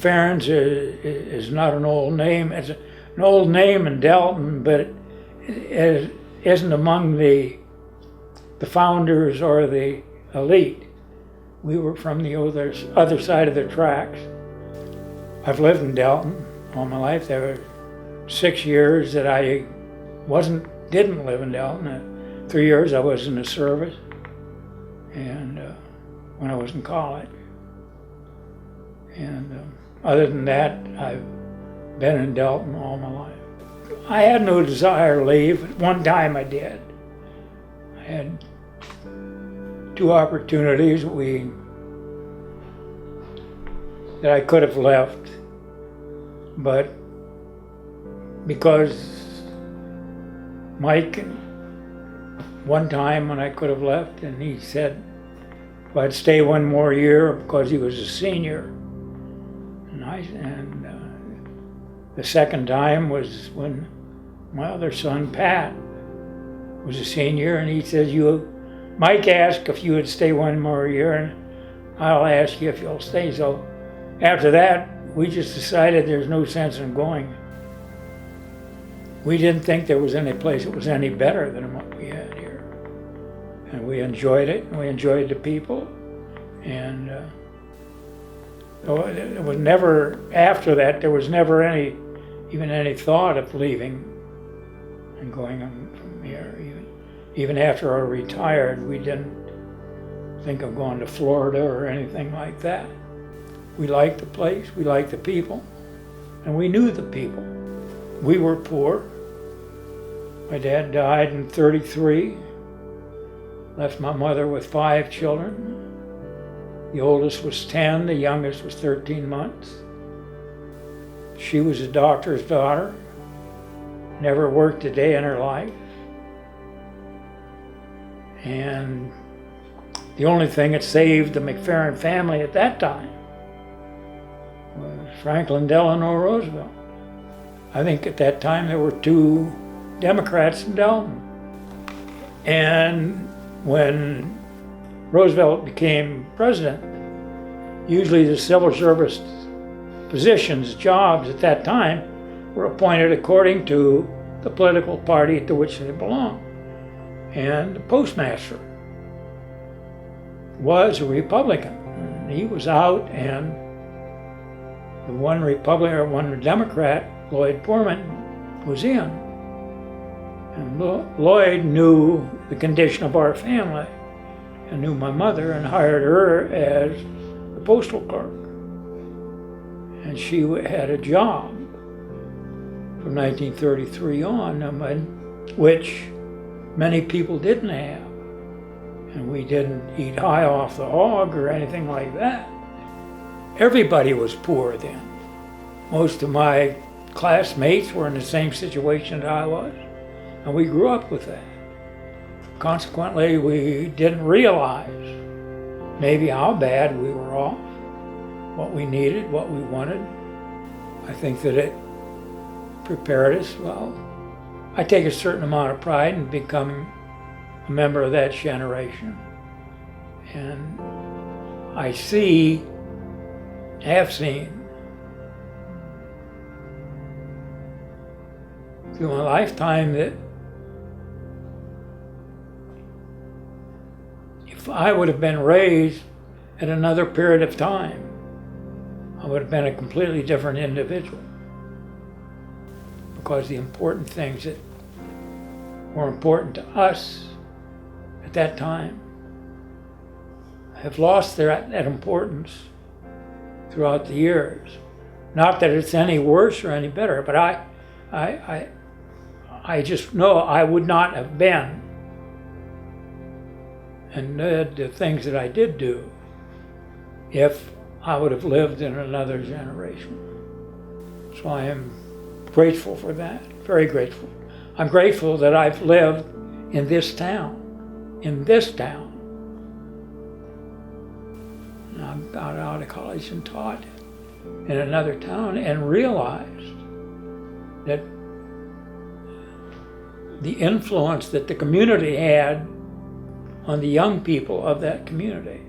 McFarren's is not an old name. It's an old name in Delton, but it isn't among the founders or the elite. We were from the other side of the tracks. I've lived in Delton all my life. There were 6 years that I didn't live in Delton. 3 years I was in the service, and when I was in college. And other than that, I've been in Delton all my life. I had no desire to leave. At one time I did. I had 2 opportunities that I could have left, but because Mike, one time when I could have left, and he said if I'd stay one more year because he was a senior. And the second time was when my other son, Pat, was a senior, and he said, Mike asked if you would stay one more year, and I'll ask you if you'll stay. So after that, we just decided there's no sense in going. We didn't think there was any place that was any better than what we had here. And we enjoyed it, and we enjoyed the people. And it was never, after that, there was never even any thought of leaving and going on from here. Even after I retired, we didn't think of going to Florida or anything like that. We liked the place, we liked the people, and we knew the people. We were poor. My dad died in '33, left my mother with 5 children. The oldest was 10, the youngest was 13 months. She was a doctor's daughter, never worked a day in her life. And the only thing that saved the McFarren family at that time was Franklin Delano Roosevelt. I think at that time there were 2 Democrats in Delton. And when Roosevelt became president, usually the civil service positions, jobs at that time, were appointed according to the political party to which they belonged. And the postmaster was a Republican. And he was out, and the one Republican or one Democrat, Lloyd Poorman, was in. And Lloyd knew the condition of our family and knew my mother and hired her as the postal clerk. And she had a job from 1933 on, which many people didn't have. And we didn't eat high off the hog or anything like that. Everybody was poor then. Most of my classmates were in the same situation that I was, and we grew up with that. Consequently, we didn't realize maybe how bad we were off, what we needed, what we wanted. I think that it prepared us well. I take a certain amount of pride in becoming a member of that generation. And I have seen through my lifetime that if I would have been raised at another period of time, I would have been a completely different individual. Because the important things that were important to us at that time have lost that importance throughout the years. Not that it's any worse or any better, but I just know I would not have been and did the things that I did do if I would have lived in another generation. So I am grateful for that, very grateful. I'm grateful that I've lived in this town. And I got out of college and taught in another town and realized that the influence that the community had on the young people of that community.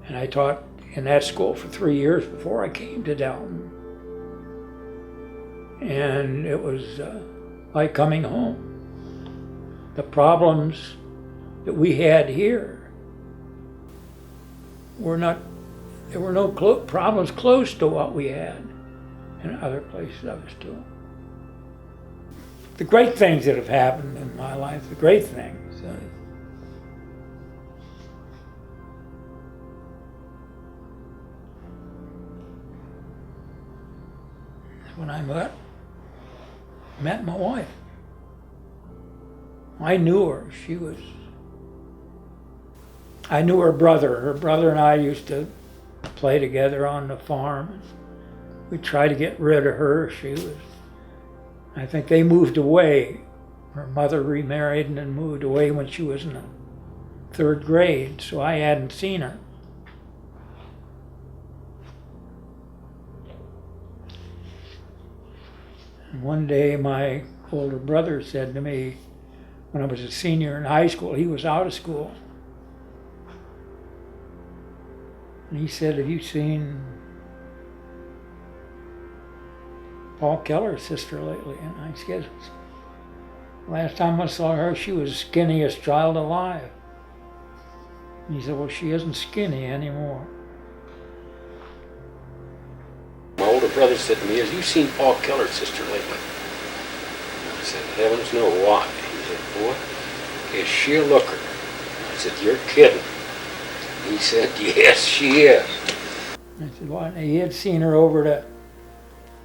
And I taught in that school for 3 years before I came to Dalton. And it was like coming home. The problems that we had here were not, there were no problems close to what we had in other places I was doing. The great things that have happened in my life, the great things. When I met my wife. I knew her. I knew her brother. Her brother and I used to play together on the farm. We tried to get rid of her. I think they moved away. Her mother remarried and then moved away when she was in the 3rd grade, so I hadn't seen her. And one day my older brother said to me, when I was a senior in high school, he was out of school. And he said, "Have you seen Paul Keller's sister lately?" And I said, "Last time I saw her, she was the skinniest child alive." And he said, "Well, she isn't skinny anymore." My older brother said to me, "Have you seen Paul Keller's sister lately?" I said, "Heavens no, why?" He said, "Boy, is she a looker?" I said, "You're kidding." He said, "Yes, she is." I said, "What?" He had seen her over to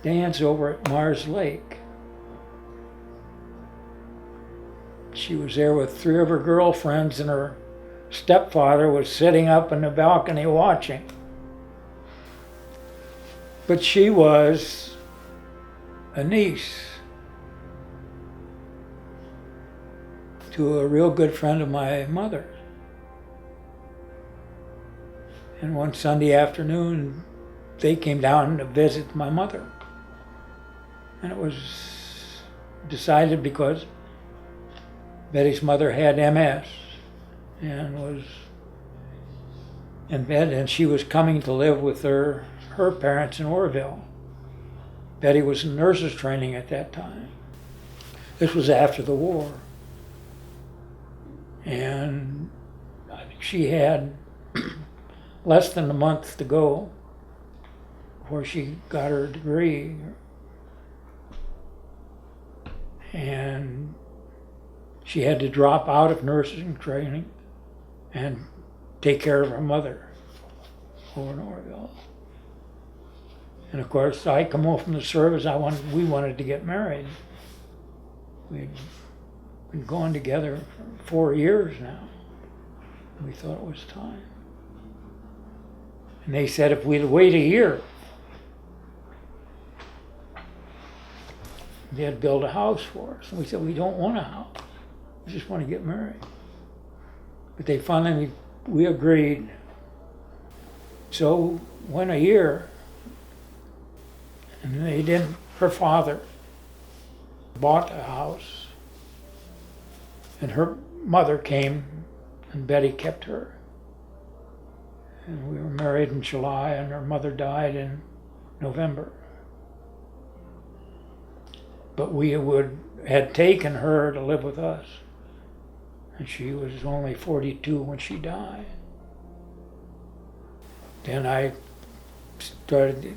dance over at Mars Lake. She was there with 3 of her girlfriends, and her stepfather was sitting up in the balcony watching. But she was a niece to a real good friend of my mother's. And one Sunday afternoon, they came down to visit my mother. And it was decided because Betty's mother had MS and was in bed, and she was coming to live with her parents in Orville. Betty was in nurse's training at that time. This was after the war. And I think she had less than a month to go before she got her degree. And she had to drop out of nursing training and take care of her mother over in Orville. And of course, I come home from the service, we wanted to get married. We'd been going together for 4 years now. We thought it was time. And they said if we'd wait a year, they'd build a house for us. And we said, "We don't want a house. We just want to get married." But they finally, we agreed. So went a year, and they didn't, her father bought a house, and her mother came, and Betty kept her. And we were married in July, and her mother died in November. But we had taken her to live with us, and she was only 42 when she died. Then I started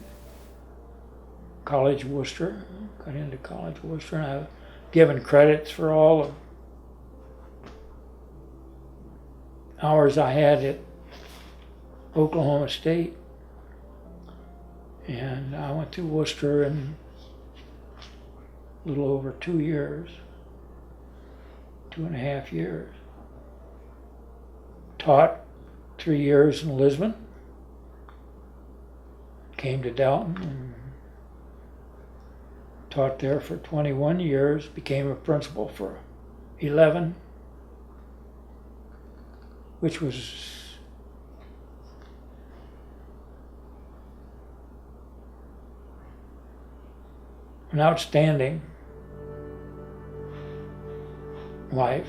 College of Worcester, got into College of Worcester, and I've given credits for all the hours I had at Oklahoma State. And I went to Worcester in a little over 2 years, 2.5 years. Taught 3 years in Lisbon, came to Dalton and taught there for 21 years, became a principal for 11, which was an outstanding life.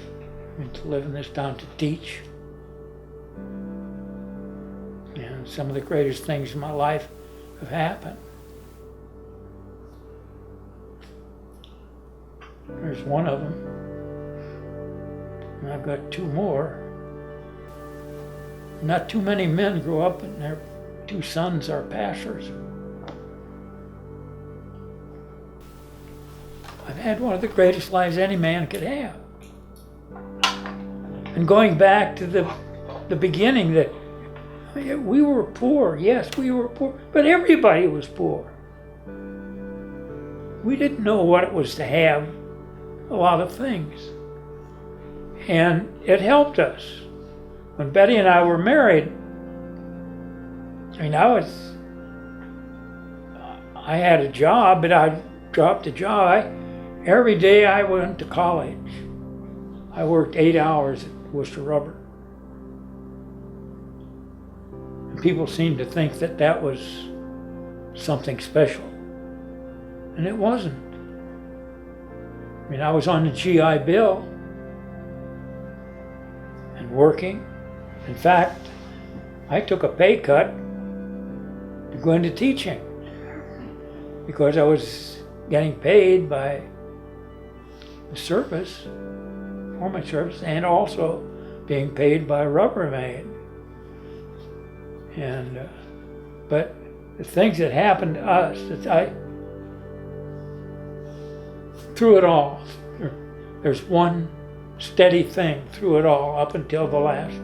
I mean, to live in this town, to teach. And some of the greatest things in my life have happened. There's one of them. And I've got two more. Not too many men grow up and their two sons are pastors. I've had one of the greatest lives any man could have. And going back to the beginning, that we were poor, yes, we were poor, but everybody was poor. We didn't know what it was to have a lot of things. And it helped us. When Betty and I were married, I had a job, but I dropped the job. Every day I went to college. I worked 8 hours at Worcester Rubber. And people seemed to think that that was something special. And it wasn't. I was on the GI Bill and working. In fact, I took a pay cut to go into teaching because I was getting paid by the service, for my service, and also being paid by Rubbermaid. And but the things that happened to us, through it all, there's one steady thing through it all up until the last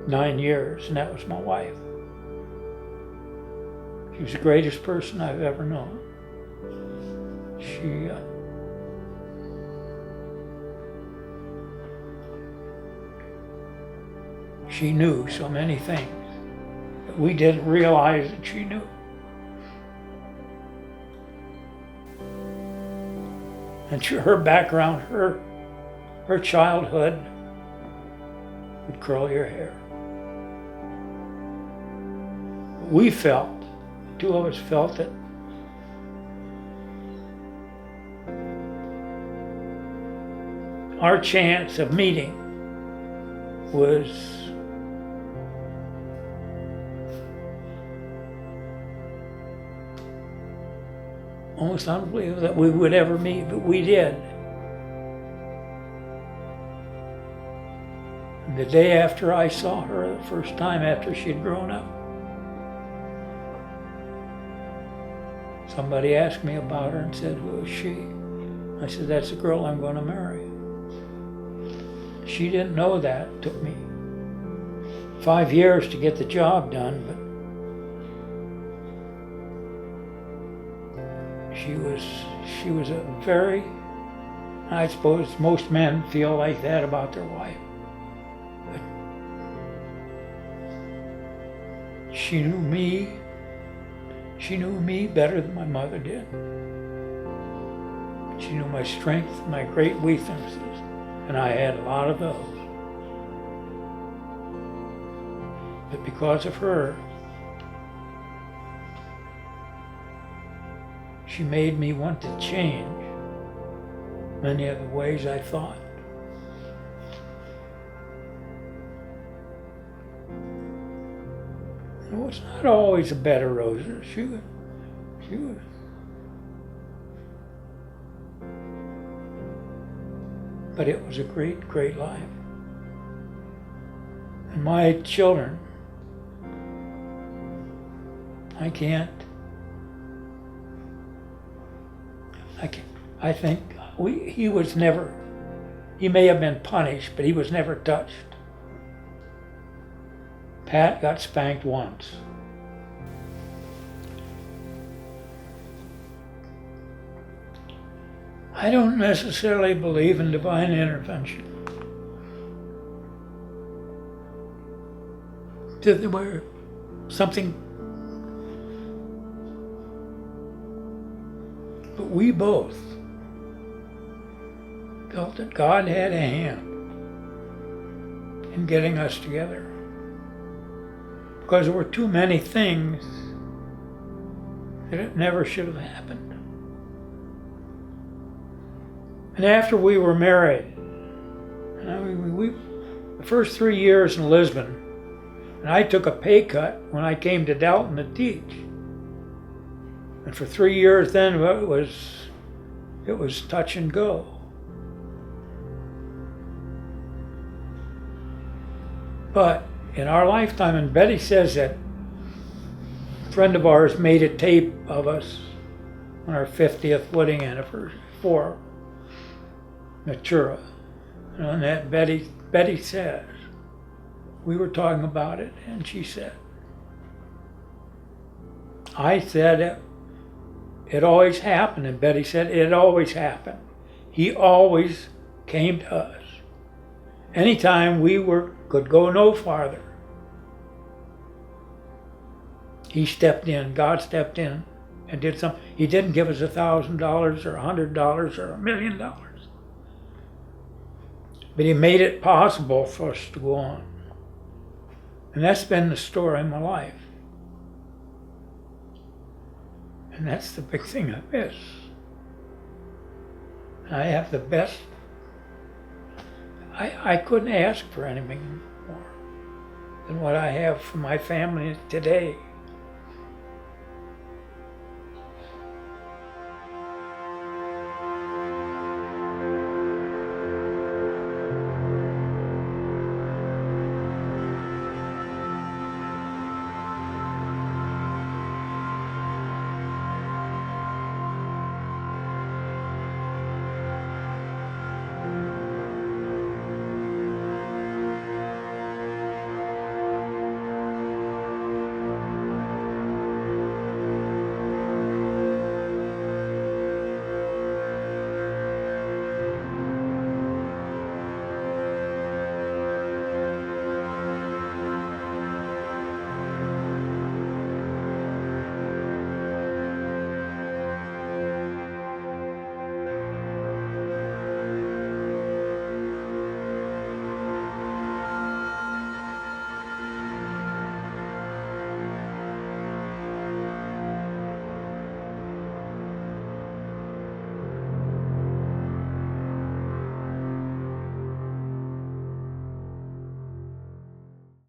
9 years, and that was my wife. She was the greatest person I've ever known. She knew so many things that we didn't realize that she knew. And her background, her childhood would curl your hair. We felt, the two of us felt that our chance of meeting was almost unbelievable that we would ever meet, but we did. And the day after I saw her, the first time after she'd grown up, somebody asked me about her and said, "Who is she?" I said, "That's the girl I'm going to marry." She didn't know that. It took me 5 years to get the job done, but she was a very, I suppose most men feel like that about their wife. But she knew me better than my mother did. She knew my strengths, my great weaknesses, and I had a lot of those. But because of her, she made me want to change many of the ways I thought. It was not always a bed of roses. She was. But it was a great, great life. And my children, I think he may have been punished, but he was never touched. Pat got spanked once. I don't necessarily believe in divine intervention. Where something, but we both felt that God had a hand in getting us together. Because there were too many things that it never should have happened. And after we were married, the first 3 years in Lisbon, And I took a pay cut when I came to Dalton to teach. And for 3 years then it was touch and go. But in our lifetime, and Betty says that a friend of ours made a tape of us on our 50th wedding anniversary for Natura. And that Betty says, we were talking about it, and she said, I said it always happened, and Betty said it always happened. He always came to us. Anytime we could go no farther, he stepped in, God stepped in and did something. He didn't give us $1,000 or $100 or $1 million. But he made it possible for us to go on. And that's been the story of my life. And that's the big thing I miss. I have the best. I couldn't ask for anything more than what I have for my family today.